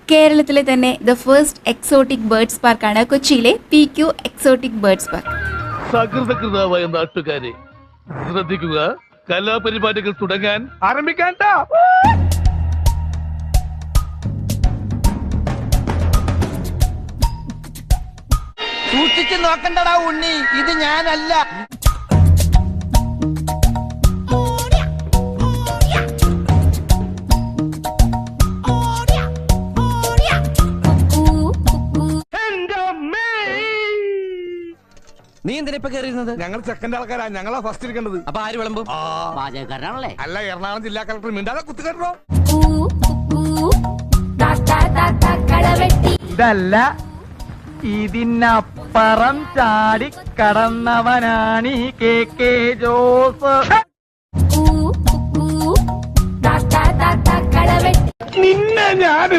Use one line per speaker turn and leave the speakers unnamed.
കേരളത്തിലെ തന്നെ the first exotic birds പാർക്കാണ് കൊച്ചിയിലെ PQ എക്സോട്ടിക് ബേർഡ്സ് പാർക്ക്.
സകൃതകൃതാവായ നാട്ടുകാരെ ശ്രദ്ധിക്കുക, കലാപരിപാടികൾ തുടങ്ങാൻ ആരംഭിക്കാൻ.
സൂക്ഷിച്ചു നോക്കണ്ടടാ ഉണ്ണി, ഇത് ഞാനല്ല.
നീ എന്തിനാ ഇപ്പൊ കയറിയിരുന്നത്?
ഞങ്ങൾ സെക്കൻഡ് ആൾക്കാരാ, ഞങ്ങളാ ഫസ്റ്റ് ഇരിക്കേണ്ടത്.
അപ്പൊ ആര് വിളമ്പും? പാചകക്കാരനാണല്ലേ?
അല്ല, എറണാകുളം ജില്ലാ കളക്ടർ മിണ്ടാതെ കുത്തുകെട്ടോ.
ഇതല്ല, ഇതിനപ്പുറം ചാടി കടന്നവനാണ് ഈ KK ജോസ്.
നിന്നെ ഞാൻ